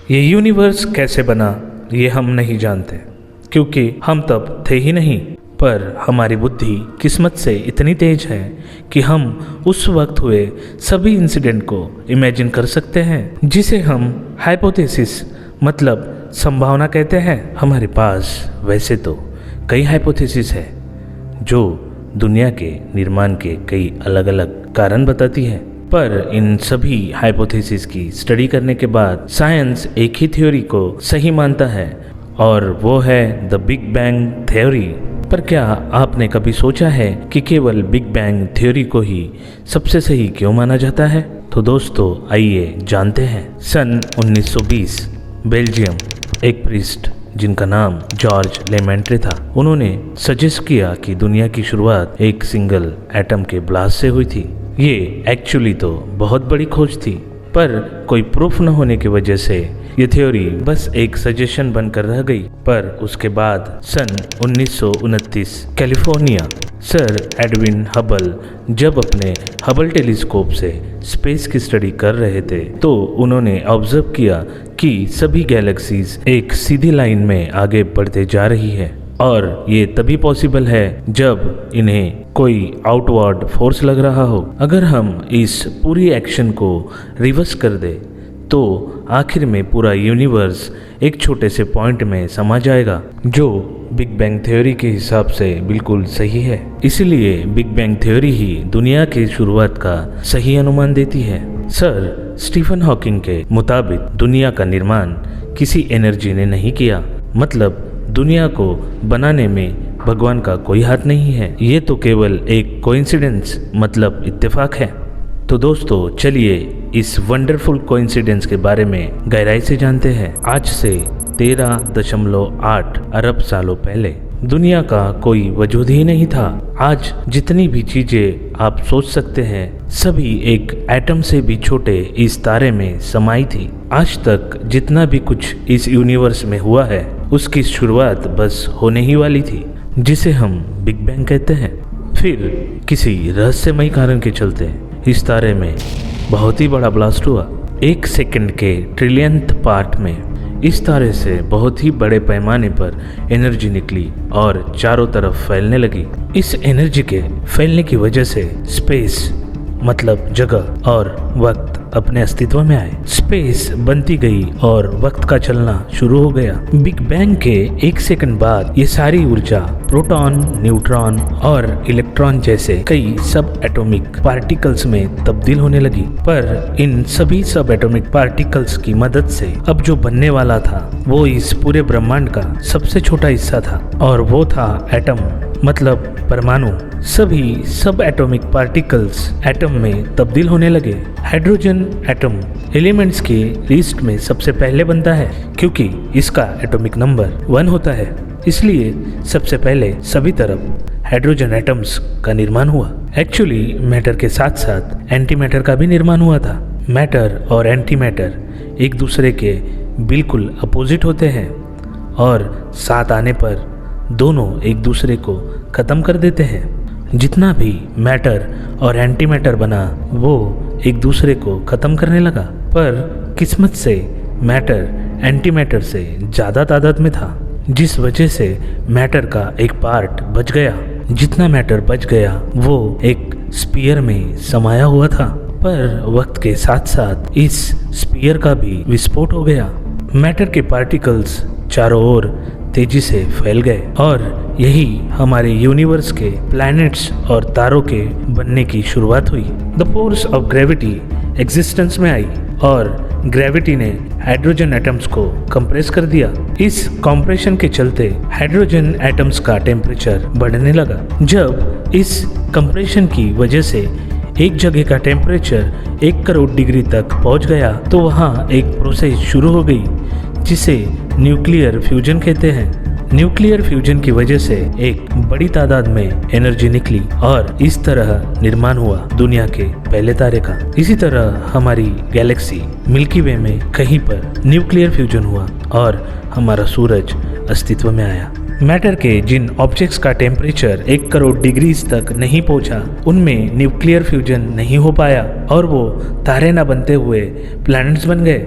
ये यूनिवर्स कैसे बना ये हम नहीं जानते, क्योंकि हम तब थे ही नहीं। पर हमारी बुद्धि किस्मत से इतनी तेज है कि हम उस वक्त हुए सभी इंसिडेंट को इमेजिन कर सकते हैं, जिसे हम हाइपोथेसिस मतलब संभावना कहते हैं। हमारे पास वैसे तो कई हाइपोथेसिस है जो दुनिया के निर्माण के कई अलग अलग कारण बताती है, पर इन सभी हाइपोथेसिस की स्टडी करने के बाद साइंस एक ही थ्योरी को सही मानता है, और वो है द बिग बैंग थ्योरी। पर क्या आपने कभी सोचा है कि केवल बिग बैंग थ्योरी को ही सबसे सही क्यों माना जाता है? तो दोस्तों आइए जानते हैं। सन 1920 बेल्जियम एक प्रीस्ट जिनका नाम जॉर्ज लेमेंट्रे था, उन्होंने सजेस्ट किया कि दुनिया की शुरुआत एक सिंगल एटम के ब्लास्ट से हुई थी। ये एक्चुअली तो बहुत बड़ी खोज थी, पर कोई प्रूफ न होने की वजह से ये थ्योरी बस एक सजेशन बनकर रह गई। पर उसके बाद सन 1929 कैलिफोर्निया सर एडविन हबल जब अपने हबल टेलीस्कोप से स्पेस की स्टडी कर रहे थे, तो उन्होंने ऑब्जर्व किया कि सभी गैलेक्सीज एक सीधी लाइन में आगे बढ़ते जा रही है, और ये तभी पॉसिबल है जब इन्हें कोई आउटवर्ड फोर्स लग रहा हो। अगर हम इस पूरी एक्शन को रिवर्स कर दे तो आखिर में पूरा यूनिवर्स एक छोटे से पॉइंट में समा जाएगा, जो बिग बैंग थ्योरी के हिसाब से बिल्कुल सही है। इसलिए बिग बैंग थ्योरी ही दुनिया की शुरुआत का सही अनुमान देती है। सर स्टीफन हॉकिंग के मुताबिक दुनिया का निर्माण किसी एनर्जी ने नहीं किया, मतलब दुनिया को बनाने में भगवान का कोई हाथ नहीं है। ये तो केवल एक कोइंसिडेंस मतलब इत्तेफाक है। तो दोस्तों चलिए इस वंडरफुल कोइंसिडेंस के बारे में गहराई से जानते हैं। आज से 13.8 अरब सालों पहले दुनिया का कोई वजूद ही नहीं था। आज जितनी भी चीजें आप सोच सकते हैं सभी एक एटम से भी छोटे इस तारे में समाई थी। आज तक जितना भी कुछ इस यूनिवर्स में हुआ है उसकी शुरुआत बस होने ही वाली थी, जिसे हम बिग बैंग कहते हैं। फिर किसी रहस्यमयी कारण के चलते इस तारे में बहुत ही बड़ा ब्लास्ट हुआ। 1 सेकंड के ट्रिलियंथ पार्ट में इस तारे से बहुत ही बड़े पैमाने पर एनर्जी निकली और चारों तरफ फैलने लगी। इस एनर्जी के फैलने की वजह से स्पेस मतलब जगह और वक्त अपने अस्तित्व में आए। स्पेस बनती गई और वक्त का चलना शुरू हो गया। बिग बैंग के 1 सेकंड बाद ये सारी ऊर्जा प्रोटॉन, न्यूट्रॉन और इलेक्ट्रॉन जैसे कई सब एटॉमिक पार्टिकल्स में तब्दील होने लगी। पर इन सभी सब एटॉमिक पार्टिकल्स की मदद से अब जो बनने वाला था वो इस पूरे ब्रह्मांड का सबसे छोटा हिस्सा था, और वो था एटम मतलब परमाणु। सभी सब एटॉमिक पार्टिकल्स एटम में तब्दील होने लगे। हाइड्रोजन एटम एलिमेंट्स की लिस्ट में सबसे पहले बनता है, क्योंकि इसका एटॉमिक नंबर 1 होता है। इसलिए सबसे पहले सभी तरफ हाइड्रोजन एटम्स का निर्माण हुआ। एक्चुअली मैटर के साथ साथ एंटी मैटर का भी निर्माण हुआ था। मैटर और एंटी मैटर एक दूसरे के बिल्कुल अपोजिट होते हैं, और साथ आने पर दोनों एक दूसरे को खत्म कर देते हैं। जितना भी मैटर और एंटी मैटर बना वो एक दूसरे को खत्म करने लगा, पर किस्मत से मैटर एंटी मैटर से ज़्यादा तादाद में था, जिस वजह से मैटर का एक पार्ट बच गया। जितना मैटर बच गया वो एक स्फीयर में समाया हुआ था, पर वक्त के साथ साथ इस स्फीयर का भी विस्फोट हो गया। मैटर के पार्टिकल्स चारों ओर तेजी से फैल गए, और यही हमारे यूनिवर्स के प्लैनेट्स और तारों के बनने की शुरुआत हुई। The force of gravity existence में आई, और ग्रेविटी ने हाइड्रोजन एटम्स को कंप्रेस कर दिया। इस कंप्रेशन के चलते हाइड्रोजन एटम्स का टेम्परेचर बढ़ने लगा। जब इस कंप्रेशन की वजह से एक जगह का टेम्परेचर 1 करोड़ डिग्री तक पहुंच गया, तो वहाँ एक प्रोसेस शुरू हो गई जिसे न्यूक्लियर फ्यूजन कहते हैं। न्यूक्लियर फ्यूजन की वजह से एक बड़ी तादाद में एनर्जी निकली, और इस तरह निर्माण हुआ दुनिया के पहले तारे का। इसी तरह हमारी गैलेक्सी मिल्की वे में कहीं पर न्यूक्लियर फ्यूजन हुआ और हमारा सूरज अस्तित्व में आया। मैटर के जिन ऑब्जेक्ट्स का टेम्परेचर 1 करोड़ डिग्रीज तक नहीं पहुंचा, उनमें न्यूक्लियर फ्यूजन नहीं हो पाया, और वो तारे न बनते हुए प्लैनेट्स बन गए।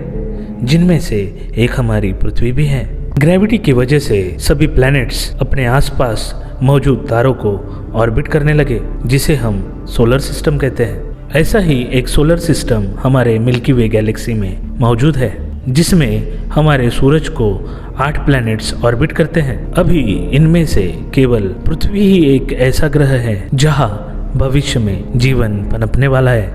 जिनमें से एक हमारी पृथ्वी भी है। ग्रेविटी की वजह से सभी प्लैनेट्स अपने आसपास मौजूद तारों को ऑर्बिट करने लगे, जिसे हम सोलर सिस्टम कहते हैं। ऐसा ही एक सोलर सिस्टम हमारे मिल्की वे गैलेक्सी में मौजूद है, जिसमें हमारे सूरज को 8 प्लैनेट्स ऑर्बिट करते हैं। अभी इनमें से केवल पृथ्वी ही एक ऐसा ग्रह है जहां भविष्य में जीवन पनपने वाला है,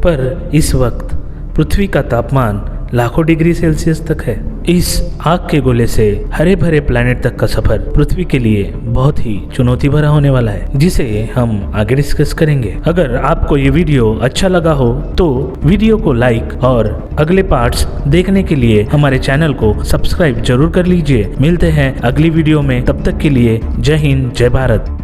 पर इस वक्त पृथ्वी का तापमान लाखों डिग्री सेल्सियस तक है। इस आग के गोले से हरे भरे प्लैनेट तक का सफर पृथ्वी के लिए बहुत ही चुनौती भरा होने वाला है, जिसे हम आगे डिस्कस करेंगे। अगर आपको ये वीडियो अच्छा लगा हो तो वीडियो को लाइक और अगले पार्ट्स देखने के लिए हमारे चैनल को सब्सक्राइब जरूर कर लीजिए। मिलते हैं अगली वीडियो में, तब तक के लिए जय हिंद, जय भारत।